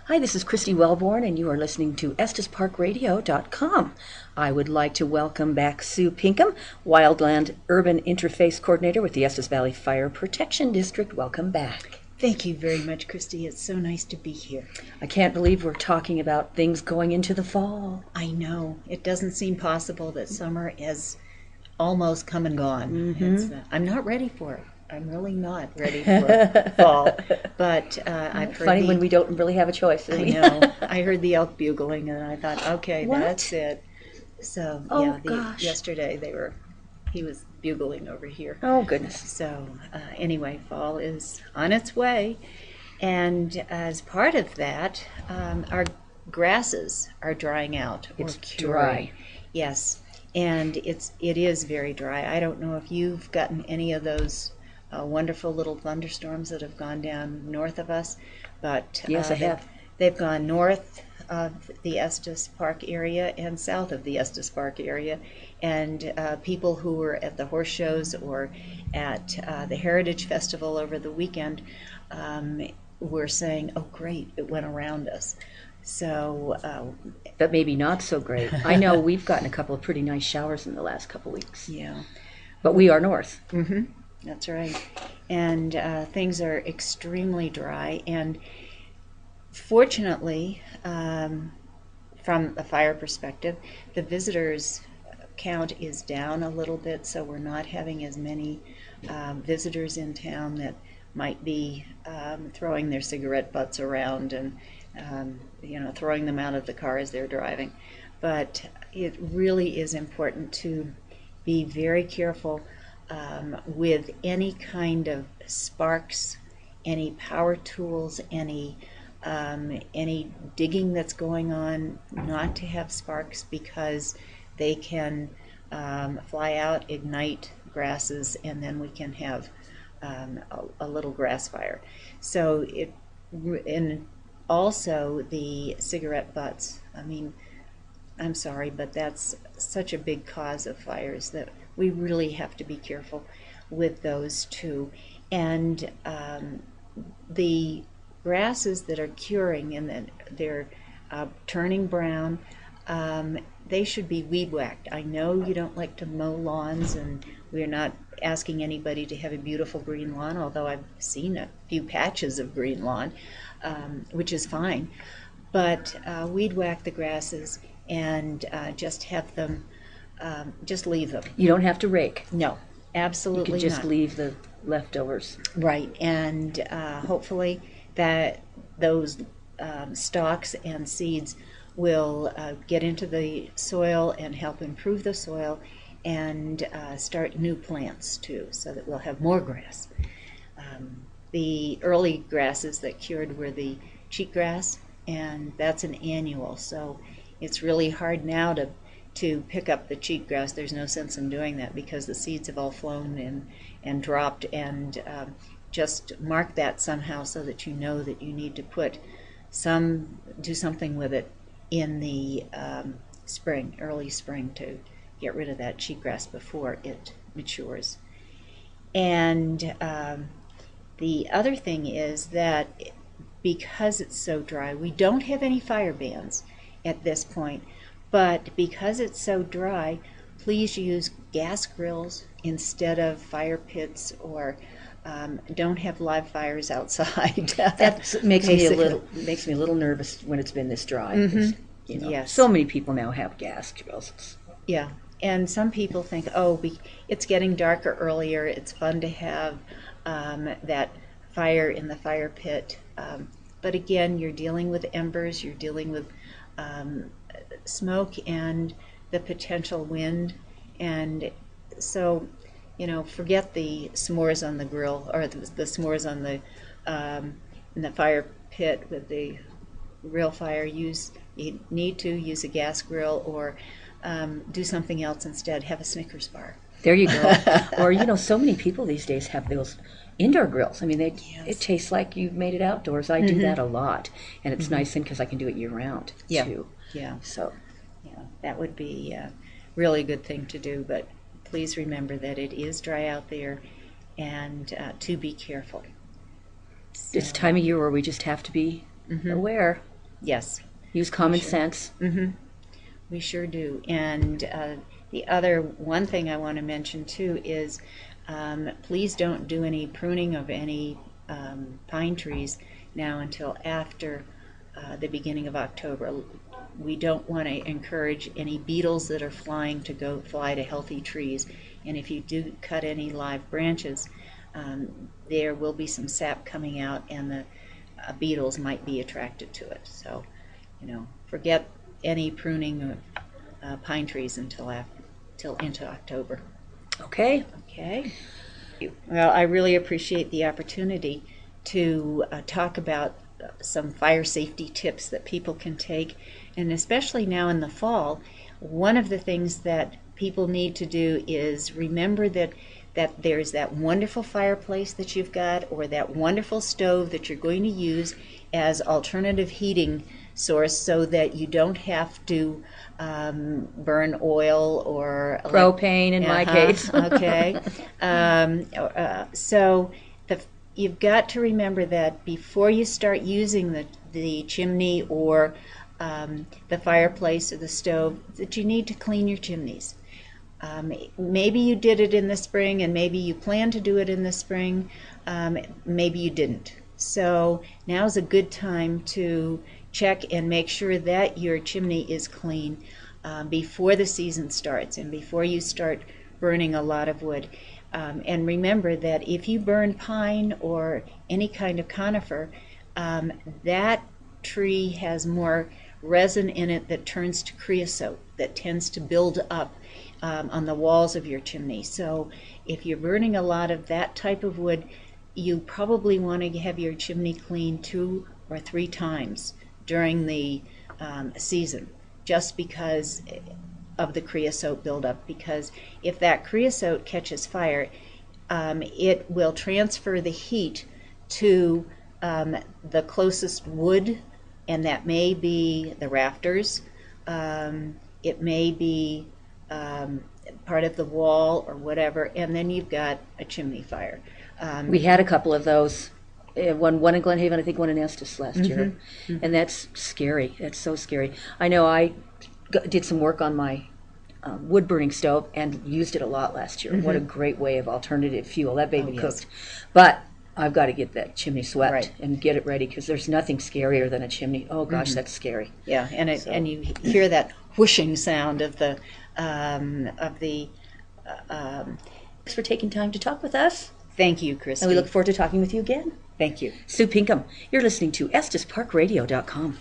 Hi, this is Christy Wellborn, and you are listening to EstasParkRadio.com. I would like to welcome back Sue Pinkham, Wildland Urban Interface Coordinator with the Estes Valley Fire Protection District. Welcome back. Thank you very much, Christy. It's so nice to be here. I can't believe we're talking about things going into the fall. I know. It doesn't seem possible that summer is almost come and gone. I'm not ready for it. I'm really not ready for fall. But I've heard Funny when we don't really have a choice. I know. I heard the elk bugling, and I thought, okay, What? that's it. So Gosh. yesterday he was bugling over here. Oh, goodness. So anyway, fall is on its way, and as part of that, our grasses are drying out. It's or curing. dry. Yes, and it is very dry. I don't know if you've gotten any of those wonderful little thunderstorms that have gone down north of us, but Yes, I have. They've gone north of the Estes Park area and south of the Estes Park area, and people who were at the horse shows or at the Heritage Festival over the weekend were saying, "Oh, great! It went around us." So, But maybe not so great. I know we've gotten a couple of pretty nice showers in the last couple of weeks. yeah. But we are north. That's right. And things are extremely dry. And fortunately, from a fire perspective, the visitors count is down a little bit, so we're not having as many visitors in town that might be throwing their cigarette butts around and throwing them out of the car as they're driving. But it really is important to be very careful with any kind of sparks, any power tools, any digging that's going on, not to have sparks because they can fly out, ignite grasses, and then we can have a little grass fire. So and also the cigarette butts. I mean, I'm sorry, but that's such a big cause of fires that we really have to be careful with those too. And the grasses that are curing and that they're turning brown, they should be weed whacked. I know you don't like to mow lawns, and we're not asking anybody to have a beautiful green lawn, although I've seen a few patches of green lawn, which is fine. But weed whack the grasses and just have them, just leave them. You don't have to rake. No, You absolutely can just not. leave the leftovers. Right, and hopefully that those stalks and seeds will get into the soil and help improve the soil and start new plants too, so that we'll have more grass. The early grasses that cured were the cheatgrass, and that's an annual, so it's really hard now to pick up the cheatgrass. There's no sense in doing that because the seeds have all flown and dropped, and just mark that somehow so that you know that you need to do something with it in the spring, early spring, to get rid of that cheatgrass before it matures. And the other thing is that because it's so dry, we don't have any fire bans at this point, but because it's so dry, please use gas grills instead of fire pits, or don't have live fires outside. That makes me Basically. makes me a little nervous when it's been this dry. 'Cause, Yes. so many people now have gas grills. Yeah, and some people think, oh, it's getting darker earlier. It's fun to have that fire in the fire pit. But again, you're dealing with embers, you're dealing with smoke and the potential wind. And so, forget the s'mores on the grill or the s'mores on in the fire pit with the real fire. You need to use a gas grill or do something else instead. Have a Snickers bar. There you go. Or, so many people these days have those indoor grills. I mean, it tastes like you've made it outdoors. I do that a lot. And it's nice because I can do it year round, too. Yeah. So, Yeah, that would be a really good thing to do. But please remember that it is dry out there and to be careful. it's a time of year where we just have to be aware. Yes, Use common sense. we sure do. And the other one thing I want to mention too is please don't do any pruning of any pine trees now until after the beginning of October. We don't want to encourage any beetles that are flying to go fly to healthy trees. And if you do cut any live branches, there will be some sap coming out, and the beetles might be attracted to it. So, forget any pruning of pine trees until into October. Okay. Okay. Well, I really appreciate the opportunity to talk about some fire safety tips that people can take, and especially now in the fall, one of the things that people need to do is remember that there's that wonderful fireplace that you've got, or that wonderful stove that you're going to use as alternative heating source, so that you don't have to burn oil or propane in my case. Okay. So you've got to remember that before you start using the chimney or the fireplace or the stove, that you need to clean your chimneys. Maybe you did it in the spring, and maybe you plan to do it in the spring. Maybe you didn't. So now's a good time to check and make sure that your chimney is clean before the season starts and before you start burning a lot of wood. And remember that if you burn pine or any kind of conifer, that tree has more resin in it that turns to creosote, that tends to build up on the walls of your chimney. So if you're burning a lot of that type of wood, you probably want to have your chimney cleaned 2 or 3 times during the season, just because of the creosote buildup. Because if that creosote catches fire, it will transfer the heat to the closest wood, and that may be the rafters, it may be part of the wall or whatever, and then you've got a chimney fire. We had a couple of those. One in Glen Haven, I think one in Estes last year. And that's scary. That's so scary. I know I did some work on my wood burning stove and used it a lot last year. What a great way of alternative fuel. That baby cooked. But I've got to get that chimney swept and get it ready, because there's nothing scarier than a chimney. Oh gosh, that's scary. Yeah, and you hear that whooshing sound of the Thanks for taking time to talk with us. Thank you, Christy. And we look forward to talking with you again. Thank you. Sue Pinkham, you're listening to Estes Park Radio.com.